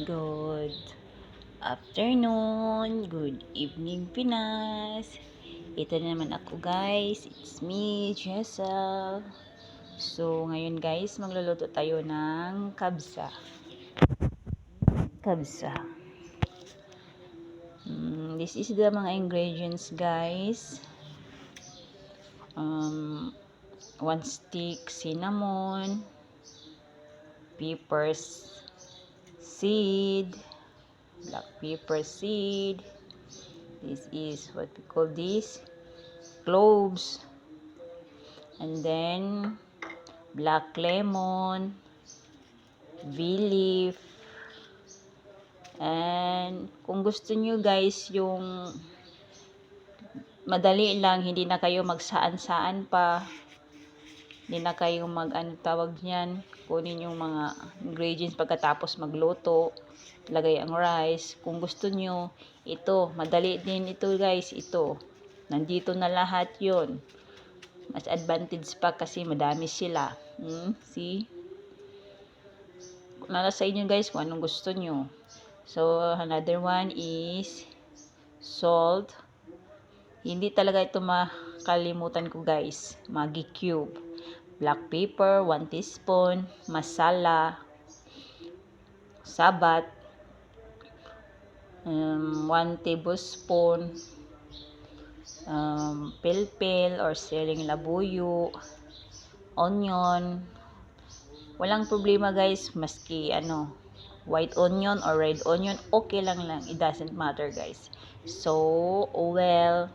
good afternoon, good evening Pinas. Ito na naman ako guys, it's me, Jessel. So ngayon guys, magluluto tayo ng kabsa. This is the mga ingredients guys. 1 stick cinnamon, peppers seed, black pepper seed. This is what we call this, cloves, and then black lemon, bay leaf, and kung gusto nyo guys yung madali lang, hindi na kayo magsaan-saan pa, hindi na kayo tawag niyan, kunin yung mga ingredients pagkatapos magluto, lagay ang rice. Kung gusto nyo ito, madali din ito guys, ito nandito na lahat yon. Mas advantage pa kasi madami sila. See? Nasa sa inyo guys kung anong gusto nyo. So another one is salt. Hindi talaga ito makalimutan ko guys. Maggi cube, black pepper 1 teaspoon, masala, sabat 1 tablespoon, pilpil or siling labuyo, onion. Walang problema guys, maski white onion or red onion, okay lang, it doesn't matter guys. So oil,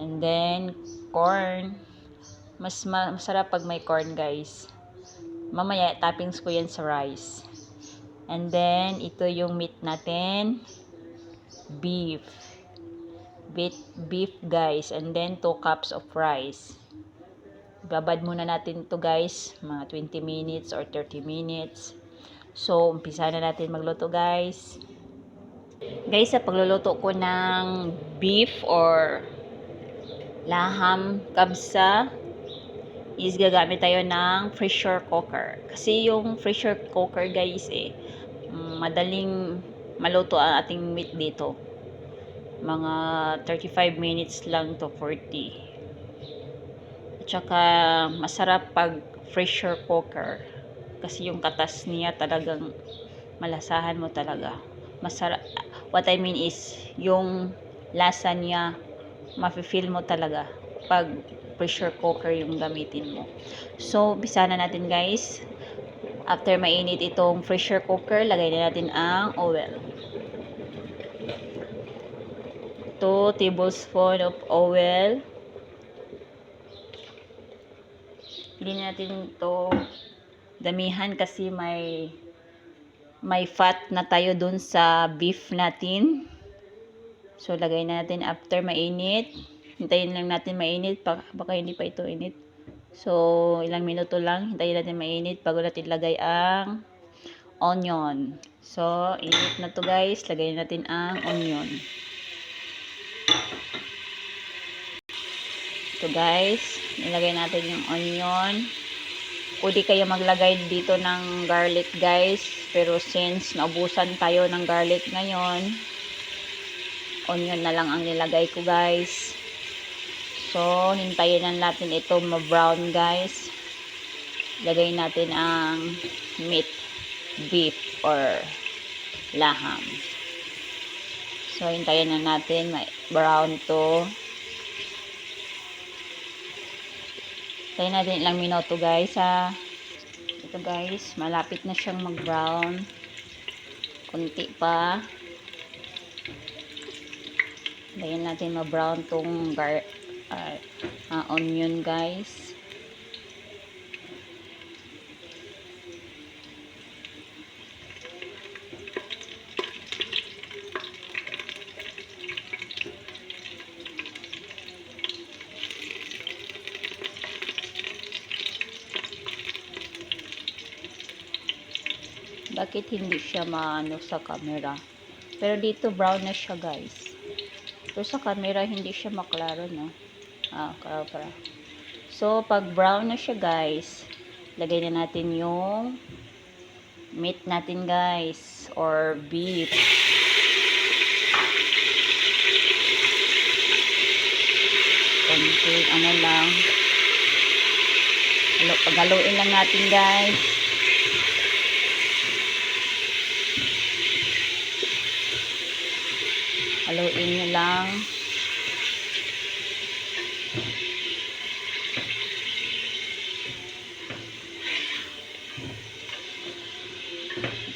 and then corn. Masarap pag may corn guys. Mamaya toppings ko yan sa rice. And then ito yung meat natin, beef guys, and then 2 cups of rice. Babad muna natin to guys, mga 20 minutes or 30 minutes. So umpisa na natin magluto guys. Guys, sa pagluluto ko ng beef or laham kabsa is gagamit tayo ng pressure cooker. Kasi yung pressure cooker guys madaling maluto ang ating meat dito. Mga 35 minutes lang to 40. At saka masarap pag pressure cooker. Kasi yung katas niya talagang malasahan mo talaga. Masarap. What I mean is yung lasa niya mafe-feel mo talaga pag pressure cooker yung gamitin mo. So, bisa na natin guys. After mainit itong pressure cooker, lagay na natin ang oil. 2 tablespoon of oil. Hindi natin to damihan kasi may fat na tayo dun sa beef natin. So, lagay natin after mainit. Hintayin lang natin mainit. Baka hindi pa ito init. So, ilang minuto lang. Hintayin natin mainit bago natin lagay ang onion. So, init na to guys. Lagay natin ang onion. Ito guys. Nilagay natin yung onion. Pwede kayo maglagay dito ng garlic guys. Pero since naubusan tayo ng garlic ngayon, onion na lang ang nilagay ko guys. So, hintayin lang natin ito ma-brown guys. Lagay natin ang meat, beef or laham. So, hintayin na natin ma-brown to. Hintayin natin ilang minuto guys ha. Ito guys, malapit na siyang mag-brown. Kunti pa. Hintayin natin ma-brown tong onion guys. Bakit hindi siya maano sa camera? Pero dito brown na siya guys. Pero sa camera hindi siya maklaro no. Para. So pag brown na siya guys, lagay na natin yung meat natin guys, or beef. Konting ano lang. Paghaluin lang natin guys. Haluin nyo lang.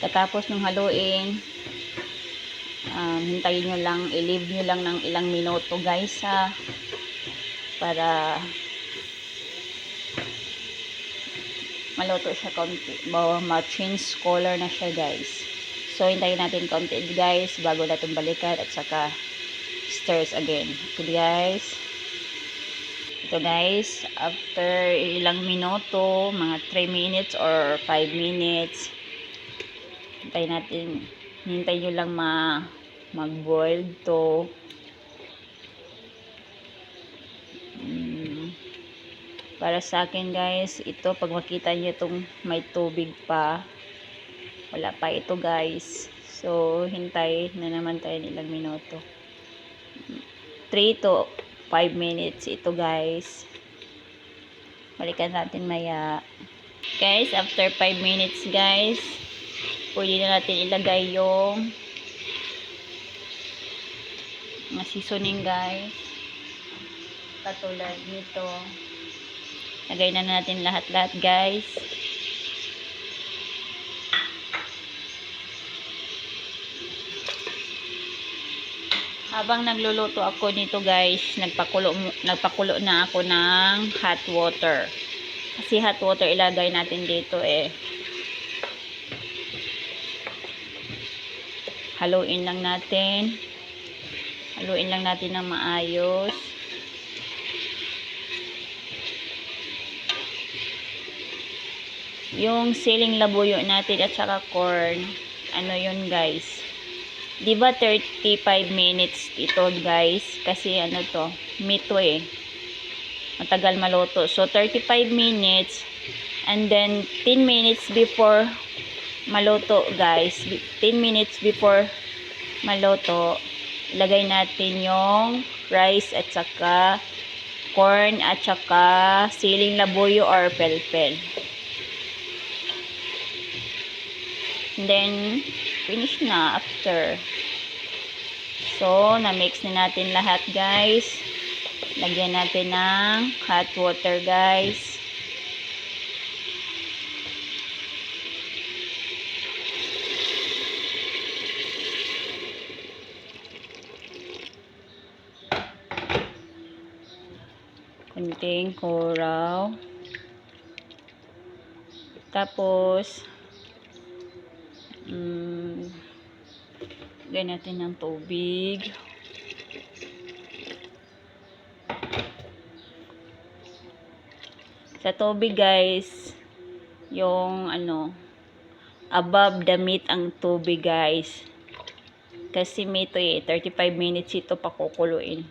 Tapos nung haluin, hintayin nyo lang, i-leave nyo lang ng ilang minuto guys ha, para maluto siya konti, ma-change color na siya guys. So hintayin natin konti guys bago natin balikan at saka stirs again. Okay guys, ito guys, after ilang minuto, mga 3 minutes or 5 minutes, hintayin natin, hintayin nyo lang mag-boil to. Para sa akin guys, ito pag makita nyo itong may tubig pa, wala pa ito guys. So hintay na naman tayo ilang minuto, 3 to 5 minutes ito guys. Balikan natin maya guys. After 5 minutes guys, pwede na natin ilagay yung mga seasoning guys, katulad nito. Lagay na natin lahat-lahat guys. Habang nagluluto ako nito guys, nagpakulo na ako ng hot water. Kasi hot water ilagay natin dito eh. Haluin lang natin. Haluin lang natin ng maayos. Yung siling labuyo natin at saka corn, ano yun guys, di ba 35 minutes ito guys, kasi ano to, meat to eh, matagal maluto. So 35 minutes, and then 10 minutes before maluto guys, 10 minutes before maluto, ilagay natin yung rice at saka corn at saka siling labuyo or pelpel. And then, finish na after. So, na-mix na natin lahat guys. Lagyan natin ng hot water guys. Kunting kuraw. Tapos, lagyan natin ng tubig. Sa tubig guys, yung ano, above the meat ang tubig guys. Kasi meat eh, 35 minutes ito pakukuluin.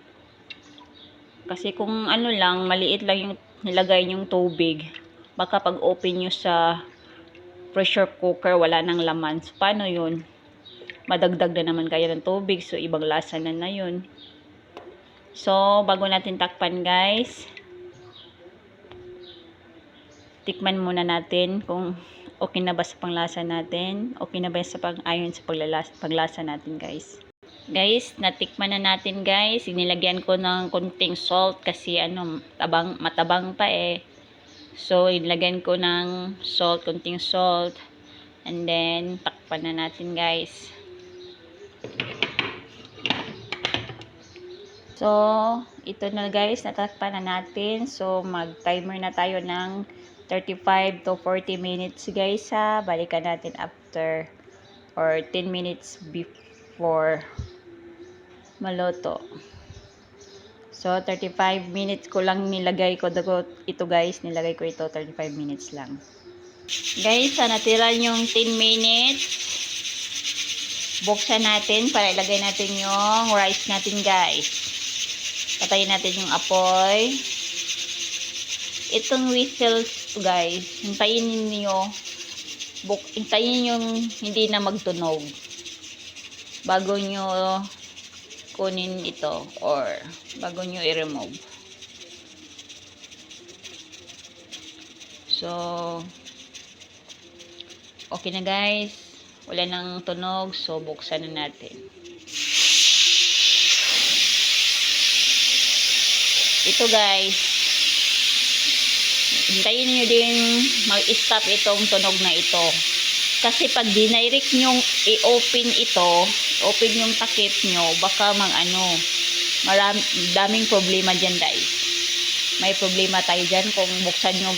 Kasi kung ano lang, maliit lang yung nilagay yung tubig, baka pag open nyo sa pressure cooker, wala nang laman. So, paano yun? Madagdag na naman kaya ng tubig. So, ibang lasa na yun. So, bago natin takpan guys, tikman muna natin kung okay na ba sa panglasa natin. Okay na ba sa pang-ayon sa paglasa natin guys. Guys, natikman na natin guys. Inilagyan ko ng konting salt kasi ano, matabang pa eh. So, ilagyan ko ng salt, konting salt. And then, takpan na natin guys. So, ito na guys, natakpan na natin. So, mag-timer na tayo ng 35 to 40 minutes guys ha. Balikan natin after or 10 minutes before maluto. So, 35 minutes ko lang nilagay ko. Ito guys, nilagay ko ito 35 minutes lang. Guys, natira yung 10 minutes. Buksan natin para ilagay natin yung rice natin guys. Patayin natin yung apoy. Itong whistle guys, hintayin niyo hintayin yung hindi na magtunog bago nyo kunin ito or bago nyo i-remove. So, okay na guys. Wala nang tunog. So, buksan na natin. Ito guys. Hintayin nyo din mag-stop itong tunog na ito. Kasi pag dinirect nyo i-open ito, open yung takip nyo, baka daming problema dyan guys. May problema tayo dyan kung buksan yung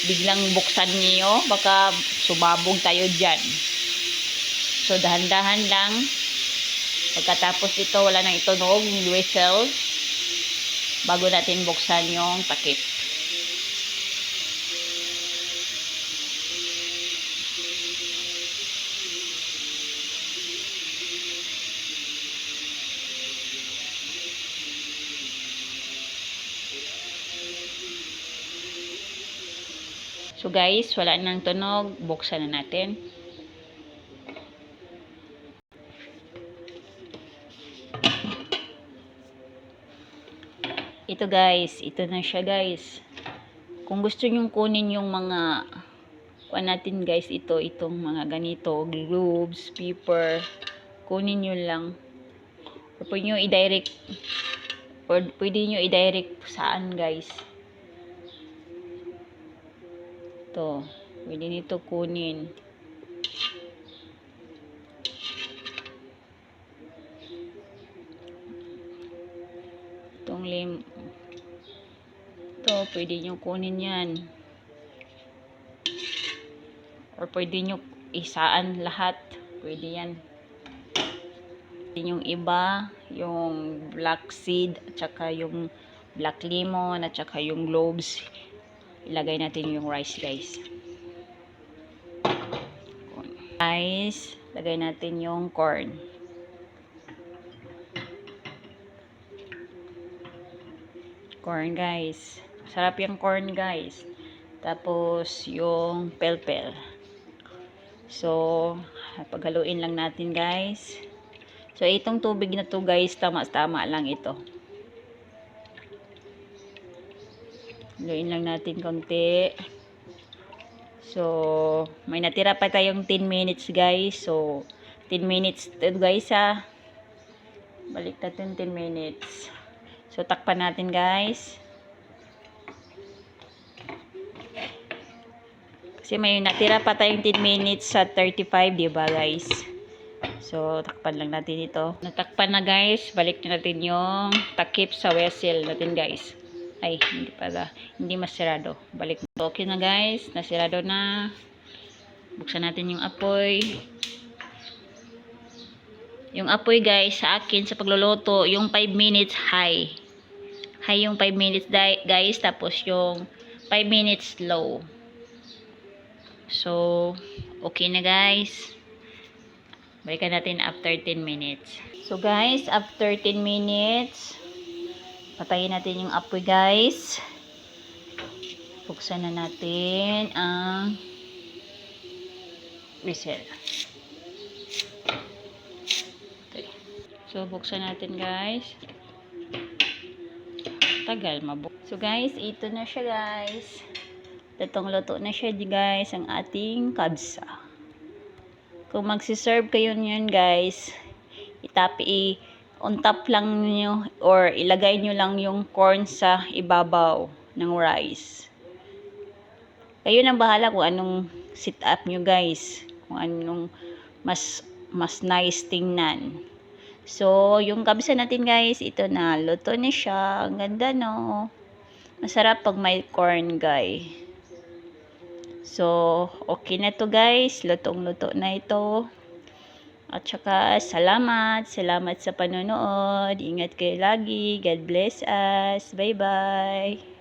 biglang buksan niyo, baka sumabog tayo dyan. So, dahan-dahan lang. Pagkatapos ito, wala nang itunog, whistle, bago natin buksan yung takip. So guys, wala nang tunog, buksan na natin. Ito guys, ito na siya guys. Kung gusto nyong kunin yung mga kuha natin guys, itong mga ganito, globes, paper, kunin nyo lang. Or pwede nyo i-direct saan guys. Ito, pwede nito kunin. Itong ito, pwede nyo kunin yan. Or pwede nyo isaan lahat. Pwede yan. Yung iba, yung black seed, at saka yung black lemon, at saka yung globes. Ilagay natin yung rice guys. Guys, lagay natin yung corn. Corn guys. Sarap yung corn guys. Tapos yung pelpel. So, paghaluin lang natin guys. So, itong tubig na to guys, tama-tama lang ito. Haluin lang natin konti. So, may natira pa tayong 10 minutes guys. So, 10 minutes guys ha. Balik natin 10 minutes. So, takpan natin guys. Kasi may natira pa tayong 10 minutes sa 35, diba guys? So, takpan lang natin ito. Natakpan na guys. Balik natin yung takip sa vessel natin guys. Ay, hindi pala. Hindi masirado. Balik. Okay na guys. Nasirado na. Buksan natin yung apoy. Yung apoy guys, sa akin, sa pagluluto, yung 5 minutes high. High yung 5 minutes guys. Tapos yung 5 minutes low. So, okay na guys. Balikan natin after 10 minutes. So guys, after 10 minutes, patayin natin yung apoy guys. Buksan na natin ang whistle. Okay. So buksan natin guys. Tagal mabuk. So guys, ito na siya guys. Lutong-luto na siya guys ang ating kabsa. Kung magsiserve kayo niyan guys, on top lang niyo or ilagay niyo lang yung corn sa ibabaw ng rice. Kayo nang bahala kung anong sit up niyo guys, kung anong mas nice tingnan. So, yung kabsa natin guys, ito na, luto na siya. Ang ganda no. Masarap pag may corn guys. So, okay na to guys. Lutong-luto na ito. At saka, salamat. Salamat sa panonood. Ingat kayo lagi. God bless us. Bye-bye.